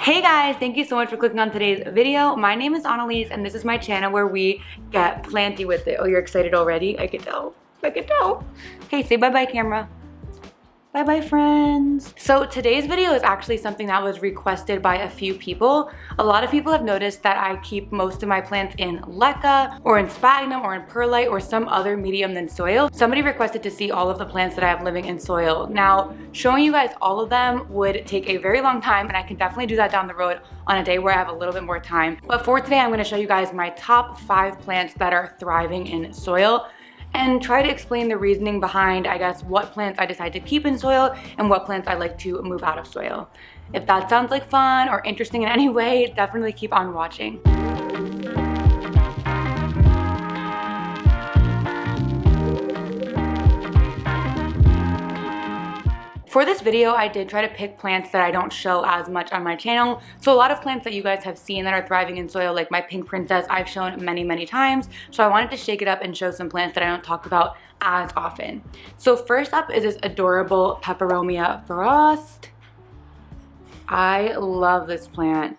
Hey guys, thank you so much for clicking on today's video. My name is Annalise and this is my channel where we get planty with it. Oh, you're excited already? I can tell. I can tell. Okay, say bye-bye, camera. Bye-bye, friends. So today's video is actually something that was requested by a few people. A lot of people have noticed that I keep most of my plants in LECA or in spaghnum or in perlite or some other medium than soil. Somebody requested to see all of the plants that I have living in soil. Now, showing you guys all of them would take a very long time, and I can definitely do that down the road on a day where I have a little bit more time. But for today, I'm gonna show you guys my top 5 plants that are thriving in soil, and try to explain the reasoning behind, I guess, what plants I decide to keep in soil and what plants I like to move out of soil. If that sounds like fun or interesting in any way, definitely keep on watching. For this video, I did try to pick plants that I don't show as much on my channel. So a lot of plants that you guys have seen that are thriving in soil, like my pink princess, I've shown many times. So I wanted to shake it up and show some plants that I don't talk about as often. So first up is this adorable Pepperoni Frost. I love this plant.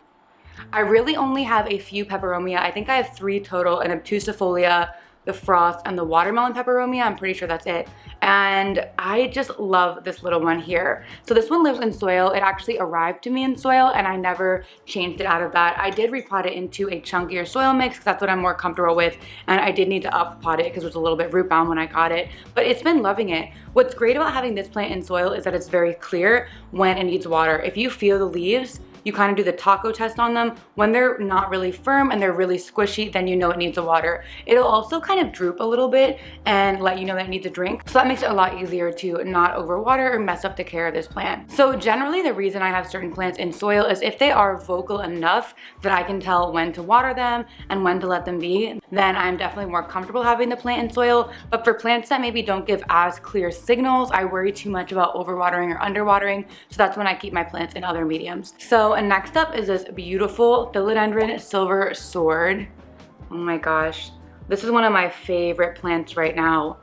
I really only have a few peperomia. I think I have 3 total: an obtusifolia, the frost, and the watermelon peperomia. I'm pretty sure that's it. And I just love this little one here. So this one lives in soil. It actually arrived to me in soil and I never changed it out of that. I did repot it into a chunkier soil mix because that's what I'm more comfortable with, and I did need to up pot it because it was a little bit root bound when I got it, but it's been loving it. What's great about having this plant in soil is that it's very clear when it needs water. If you feel the leaves, you kind of do the taco test on them. When they're not really firm and they're really squishy, then you know it needs the water. It'll also kind of droop a little bit and let you know that it needs a drink. So that makes it a lot easier to not overwater or mess up the care of this plant. So generally the reason I have certain plants in soil is if they are vocal enough that I can tell when to water them and when to let them be, then I'm definitely more comfortable having the plant in soil. But for plants that maybe don't give as clear signals, I worry too much about overwatering or underwatering. So that's when I keep my plants in other mediums. So and next up is this beautiful Philodendron silver sword. Oh my gosh, this is one of my favorite plants right now.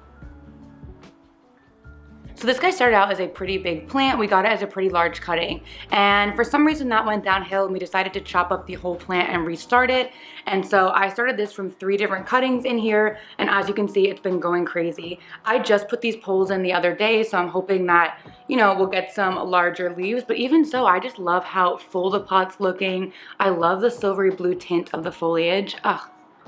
So this guy started out as a pretty big plant. We got it as a pretty large cutting, and for some reason that went downhill and we decided to chop up the whole plant and restart it. And so I started this from 3 different cuttings in here, and as you can see, it's been going crazy. I just put these poles in the other day, so I'm hoping that, you know, we'll get some larger leaves. But even so, I just love how full the pot's looking. I love the silvery blue tint of the foliage. Ugh,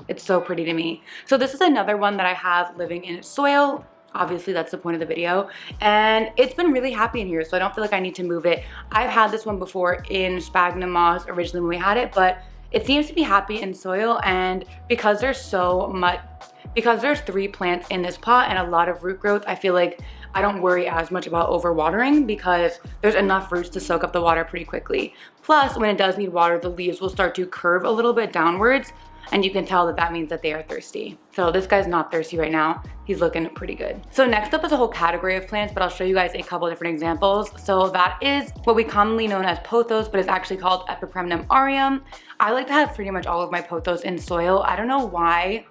it's so pretty to me. So this is another one that I have living in soil. Obviously, that's the point of the video, and it's been really happy in here, so I don't feel like I need to move it. I've had this one before in sphagnum moss originally when we had it, but it seems to be happy in soil. And because there's 3 plants in this pot and a lot of root growth, I feel like I don't worry as much about overwatering because there's enough roots to soak up the water pretty quickly. Plus, when it does need water, the leaves will start to curve a little bit downwards, and you can tell that that means that they are thirsty. So this guy's not thirsty right now. He's looking pretty good. So next up is a whole category of plants, but I'll show you guys a couple different examples. So that is what we commonly known as pothos, but it's actually called Epipremnum aureum. I like to have pretty much all of my pothos in soil. I don't know why.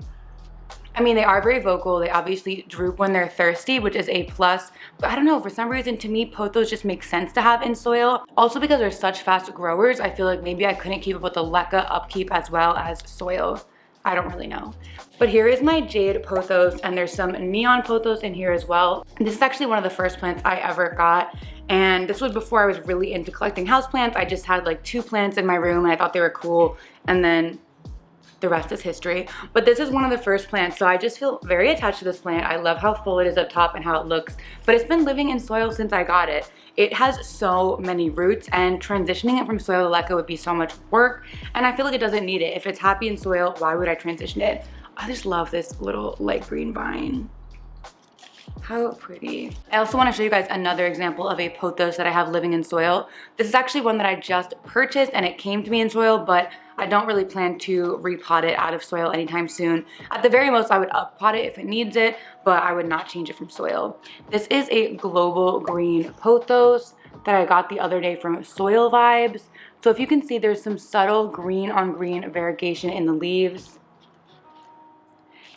I mean, they are very vocal. They obviously droop when they're thirsty, which is a plus. But I don't know, for some reason, to me, pothos just make sense to have in soil. Also because they're such fast growers, I feel like maybe I couldn't keep up with the LECA upkeep as well as soil. I don't really know. But here is my jade pothos, and there's some neon pothos in here as well. This is actually one of the first plants I ever got. And this was before I was really into collecting houseplants. I just had like 2 plants in my room and I thought they were cool. And then the rest is history. But this is one of the first plants, so I just feel very attached to this plant. I love how full it is up top and how it looks, but it's been living in soil since I got it. It has so many roots, and transitioning it from soil to LECA would be so much work, and I feel like it doesn't need it. If it's happy in soil, why would I transition it? I just love this little light green vine. How pretty. I also want to show you guys another example of a pothos that I have living in soil. This is actually one that I just purchased and it came to me in soil, but I don't really plan to repot it out of soil anytime soon. At the very most, I would up pot it if it needs it, but I would not change it from soil. This is a global green pothos that I got the other day from Soil Vibes. So if you can see, there's some subtle green on green variegation in the leaves.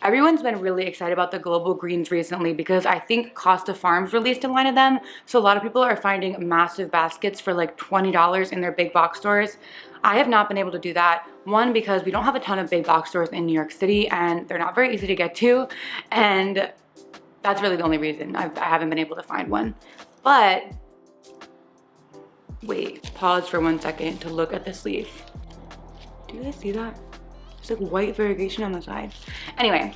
Everyone's been really excited about the global greens recently because I think Costa Farms released a line of them. So a lot of people are finding massive baskets for like $20 in their big box stores. I have not been able to do that. One, because we don't have a ton of big box stores in New York City and they're not very easy to get to. And that's really the only reason I haven't been able to find one. But wait, pause for 1 second to look at this leaf. Do you guys see that? It's like white variegation on the side. Anyway,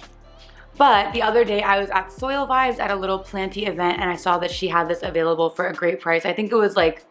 but the other day I was at Soil Vibes at a little planty event and I saw that she had this available for a great price. I think it was like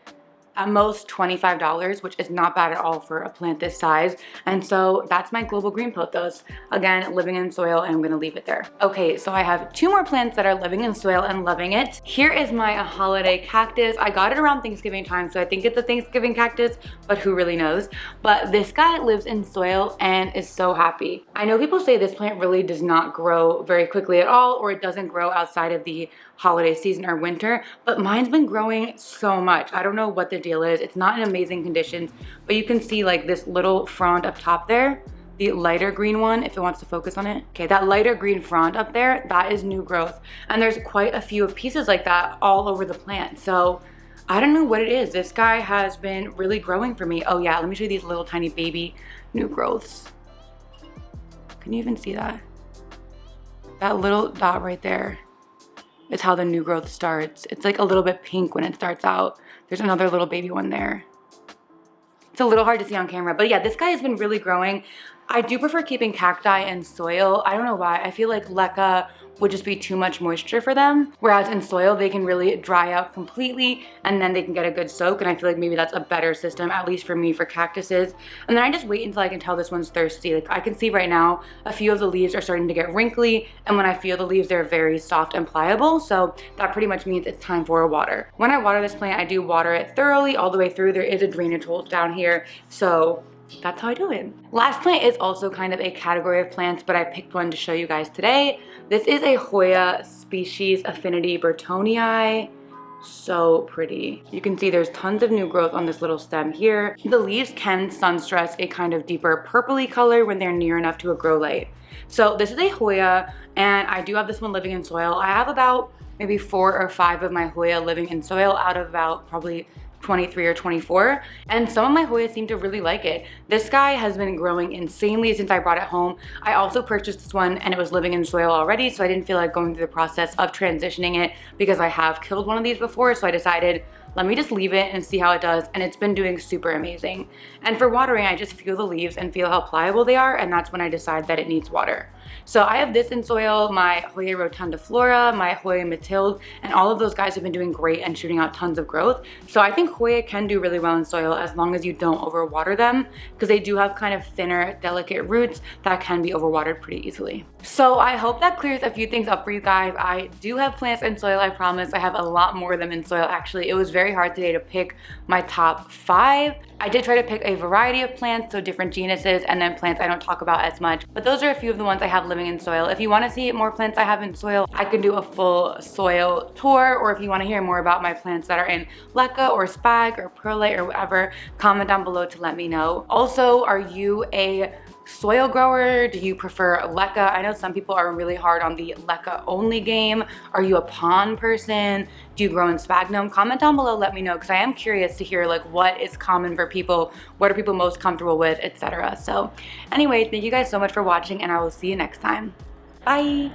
at most $25, which is not bad at all for a plant this size. And so that's my global green pothos. Again, living in soil, and I'm gonna leave it there. Okay, so I have 2 more plants that are living in soil and loving it. Here is my holiday cactus. I got it around Thanksgiving time, so I think it's a Thanksgiving cactus, but who really knows? But this guy lives in soil and is so happy. I know people say this plant really does not grow very quickly at all, or it doesn't grow outside of the holiday season or winter, but mine's been growing so much. I don't know what the deal is. It's not in amazing conditions, but you can see like this little frond up top there, the lighter green one, if it wants to focus on it. Okay, that lighter green frond up there, that is new growth. And there's quite a few of pieces like that all over the plant. So I don't know what it is. This guy has been really growing for me. Oh yeah, let me show you these little tiny baby new growths. Can you even see that? That little dot right there. It's how the new growth starts. It's like a little bit pink when it starts out. There's another little baby one there. It's a little hard to see on camera, but yeah, this guy has been really growing. I do prefer keeping cacti in soil. I don't know why. I feel like LECA would just be too much moisture for them. Whereas in soil, they can really dry out completely and then they can get a good soak. And I feel like maybe that's a better system, at least for me, for cactuses. And then I just wait until I can tell this one's thirsty. Like I can see right now, a few of the leaves are starting to get wrinkly. And when I feel the leaves, they're very soft and pliable. So that pretty much means it's time for a water. When I water this plant, I do water it thoroughly all the way through. There is a drainage hole down here. So that's how I do it. Last plant is also kind of a category of plants, but I picked one to show you guys today. This is a Hoya species Affinity Burtonii. So pretty. You can see there's tons of new growth on this little stem here. The leaves can sun stress a kind of deeper purpley color when they're near enough to a grow light. So this is a Hoya, and I do have this one living in soil. I have about maybe 4 or 5 of my Hoya living in soil out of about probably 23 or 24, and some of my Hoyas seem to really like it. This guy has been growing insanely since I brought it home. I also purchased this one and it was living in soil already, so I didn't feel like going through the process of transitioning it because I have killed one of these before, so I decided let me just leave it and see how it does, and it's been doing super amazing. And for watering, I just feel the leaves and feel how pliable they are, and that's when I decide that it needs water. So I have this in soil, my Hoya rotundiflora, my Hoya Mathilde, and all of those guys have been doing great and shooting out tons of growth. So I think Hoya can do really well in soil as long as you don't overwater them, because they do have kind of thinner, delicate roots that can be overwatered pretty easily. So I hope that clears a few things up for you guys. I do have plants in soil, I promise. I have a lot more of them in soil actually. It was very hard today to pick my top 5. I did try to pick a variety of plants, so different genuses, and then plants I don't talk about as much. But those are a few of the ones I have living in soil. If you want to see more plants I have in soil, I can do a full soil tour, or if you want to hear more about my plants that are in LECA or spag or perlite or whatever, comment down below to let me know. Also, are you a soil grower? Do you prefer LECA? I know some people are really hard on the LECA only game. Are you a pond person? Do you grow in spaghnum? Comment down below, let me know, because I am curious to hear like what is common for people, what are people most comfortable with, etc. So anyway, thank you guys so much for watching, and I will see you next time. Bye.